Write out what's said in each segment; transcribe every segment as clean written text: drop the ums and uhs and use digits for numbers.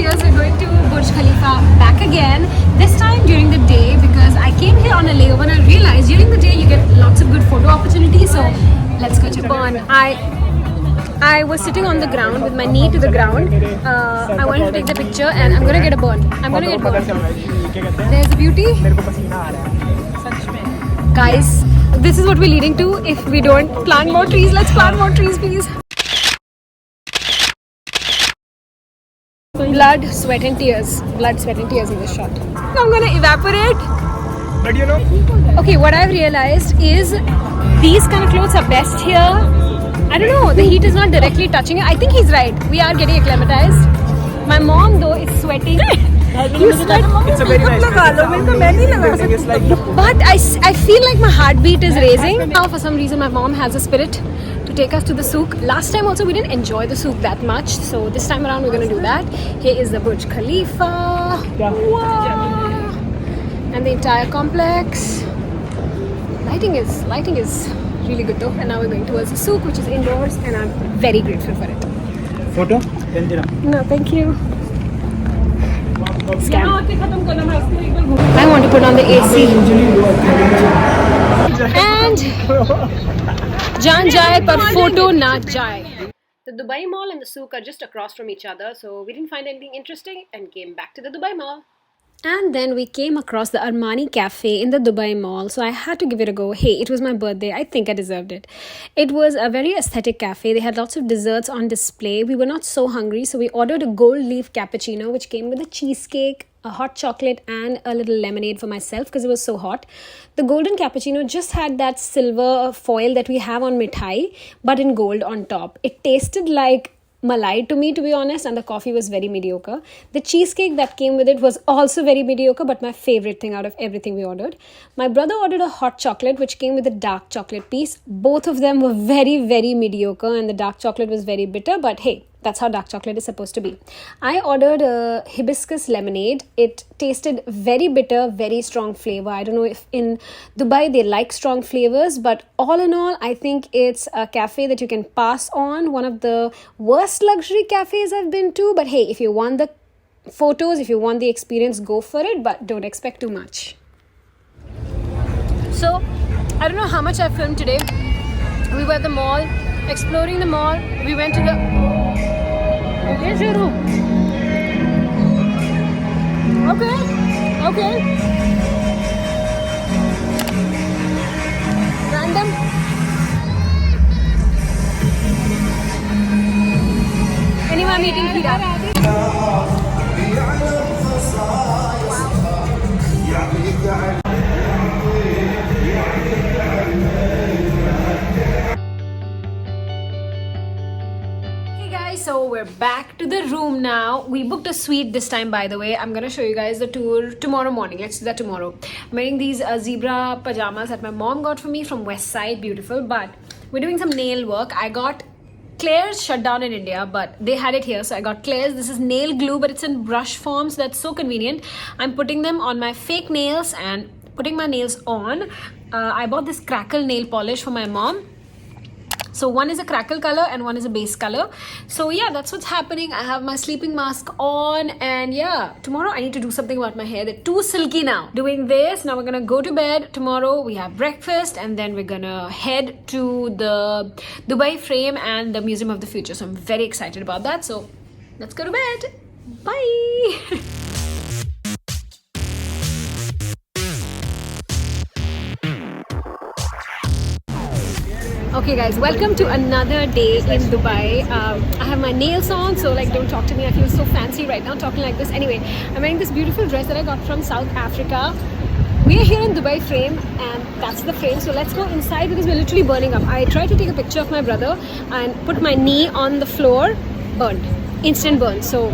videos, we're going to Burj Khalifa back again. This time during the day because I came here on a layover and I realized during the day you get lots of good photo opportunities. So let's go to Burj. I was sitting on the ground with my knee to the ground. I wanted to take the picture and I'm gonna get a burn. I'm gonna get burned. There's the beauty. Guys, this is what we're leading to. If we don't plant more trees, let's plant more trees, please. Blood, sweat and tears. Blood, sweat and tears in this shot. I'm gonna evaporate. But you know, okay, what I've realized is these kind of clothes are best here. I don't know, the heat is not directly touching it. I think he's right. We are getting acclimatized. My mom though is sweating. You sweat? it's a very nice feeling. It's like But I feel like my heartbeat is raising. Now for some reason my mom has a spirit to take us to the souk. Last time also we didn't enjoy the souk that much. So this time around we're going to do that. Here is the Burj Khalifa. Wow. And the entire complex. Lighting is really good though. And now we're going towards the souk, which is indoors, and I'm very grateful for it. photo? No, thank you. Scam. I want to put on the AC. And Jaan jaye par photo na jaye. The Dubai Mall and the souk are just across from each other, so we didn't find anything interesting and came back to the Dubai Mall. And then we came across the Armani Cafe in the Dubai Mall. So I had to give it a go. Hey, it was my birthday. I think I deserved it. It was a very aesthetic cafe. They had lots of desserts on display. We were not so hungry. So we ordered a gold leaf cappuccino, which came with a cheesecake, a hot chocolate and a little lemonade for myself because it was so hot. The golden cappuccino just had that silver foil that we have on mithai, but in gold on top. It tasted like malai to me, to be honest, and the coffee was very mediocre. The cheesecake that came with it was also very mediocre, but my favorite thing out of everything we ordered. My brother ordered a hot chocolate which came with a dark chocolate piece. Both of them were very, very mediocre, and the dark chocolate was very bitter, but hey, that's how dark chocolate is supposed to be. I ordered a hibiscus lemonade. It tasted very bitter, very strong flavor. I don't know if in Dubai they like strong flavors, but all in all, I think it's a cafe that you can pass on. One of the worst luxury cafes I've been to, but hey, if you want the photos, if you want the experience, go for it, but don't expect too much. So, I don't know how much I filmed today. We were at the mall, exploring the mall. We went to the... Where's your room? Okay. Random. Anyway, I'm eating pita. So we're back to the room now. We booked a suite this time, by the way. I'm gonna show you guys the tour tomorrow morning. Let's do that tomorrow. I'm wearing these zebra pajamas that my mom got for me from West Side. Beautiful. But we're doing some nail work. I got Claire's shut down in India, but they had it here, so I got Claire's. This is nail glue, but it's in brush form, so that's so convenient. I'm putting them on my fake nails and putting my nails on. I bought this crackle nail polish for my mom. So one is a crackle color and one is a base color. So yeah, that's what's happening. I have my sleeping mask on, and yeah, tomorrow I need to do something about my hair. They're too silky now. Doing this, now we're gonna go to bed. Tomorrow we have breakfast and then we're gonna head to the Dubai Frame and the Museum of the Future. So I'm very excited about that. So let's go to bed. Bye. Okay guys, welcome to another day in Dubai. I have my nails on, so like don't talk to me. I feel so fancy right now talking like this. Anyway, I'm wearing this beautiful dress that I got from South Africa. We are here in Dubai Frame and that's the frame. So let's go inside because we're literally burning up. I tried to take a picture of my brother and put my knee on the floor, burned, instant burn. So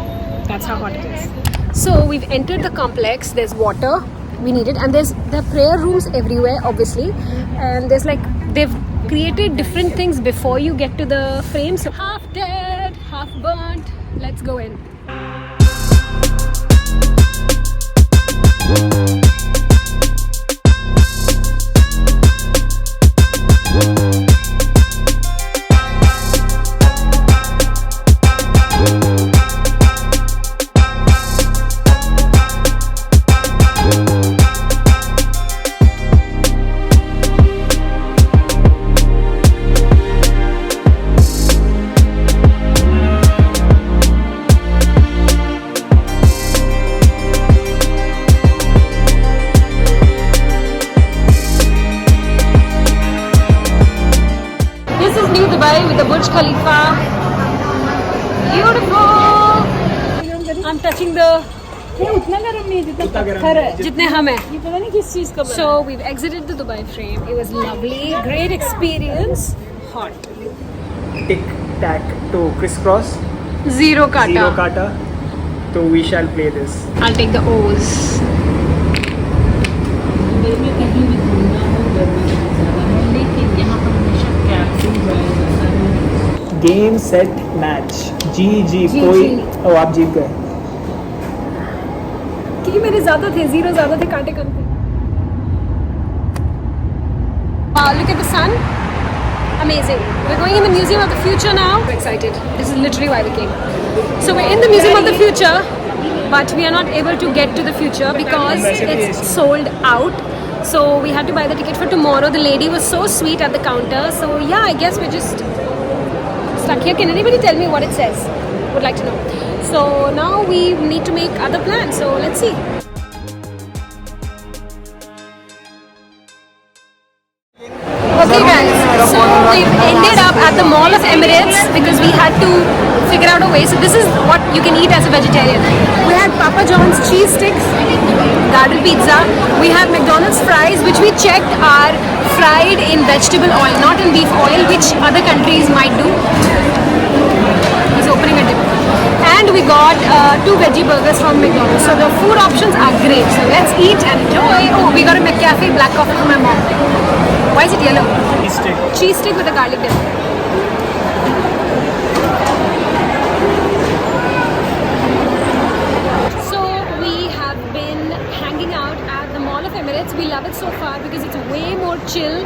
that's how hot it is. So we've entered the complex. There's water, we need it, and there are prayer rooms everywhere obviously, and there's like they've created different things before you get to the frame. So half dead, half burnt. Let's go in. Burj Khalifa. Beautiful. I'm touching the. ये उतना गर्म नहीं है जितना पत्थर है जितने हम हैं. ये पता नहीं किस चीज का बना है. So we've exited the Dubai frame. It was lovely, great experience. Hot. Tic tac toe crisscross. Zero kata. Zero kata. So we shall play this. I'll take the O's. Game set match. जी कोई. ओ आप जीत गए. क्योंकि मेरे ज्यादा थे, zero ज्यादा थे, कांटे कम थे. Look at the sun. Amazing. We're going in the Museum of the Future now. I'm excited. This is literally why we came. So we're in the Museum of the Future, but we are not able to get to the future because it's sold out. So we had to buy the ticket for tomorrow. The lady was so sweet at the counter. So yeah, I guess we're just stuck here. Can anybody tell me what it says? Would like to know. So now we need to make other plans. So let's see. Okay guys, so we've ended up at the Mall of Emirates because we had to figure out a way. So this is what you can eat as a vegetarian. We had Papa John's cheese sticks, garden pizza. We have McDonald's fries, which we checked are fried in vegetable oil, not in beef oil, which other countries might do. He's opening a dip. And we got 2 veggie burgers from McDonald's. So the food options are great. So let's eat and enjoy. Oh, we got a McCafe black coffee for my mom. Why is it yellow? Cheese stick. Cheese stick with a garlic dip. So we have been hanging out at the Mall of Emirates. We love it so far because it's way more chill,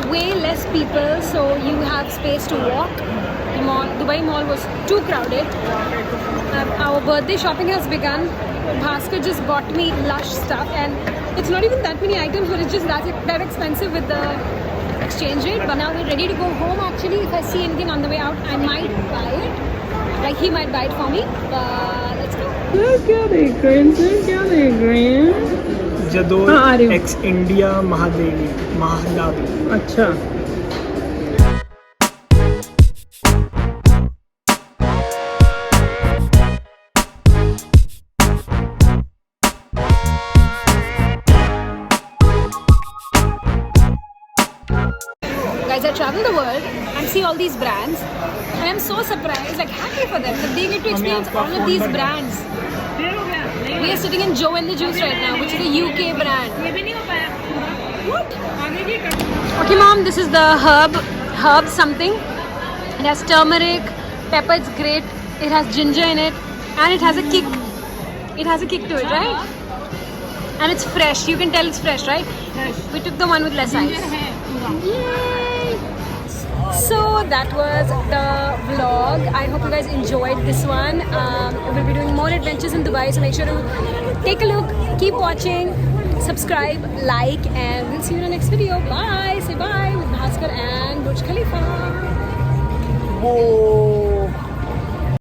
way less people, so you have space to walk. The mall, Dubai Mall was too crowded. Our birthday shopping has begun. Bhaskar just bought me Lush stuff, and it's not even that many items, but it's just that expensive with the exchange rate. But now we're ready to go home. Actually, if I see anything on the way out, I might buy it. Like he might buy it for me. But let's go. क्या देख रहे हैं? जदोर x India Mahadevi. अच्छा. Guys, I travel the world and see all these brands, and I'm so surprised, like happy for them that they get to experience all of these brands. We are sitting in Joe and the Juice right now, which is a UK brand. What? Okay, mom, this is the herb something. It has turmeric, pepper, it's great. It has ginger in it, and it has a kick. It has a kick to it, right? And it's fresh. You can tell it's fresh, right? We took the one with less ice. Yay! So that was the vlog. I hope you guys enjoyed this one. We'll be doing more adventures in Dubai, so make sure to take a look, keep watching, subscribe, like, and we'll see you in the next video. Bye! Say bye with Bhaskar and Burj Khalifa. Whoa.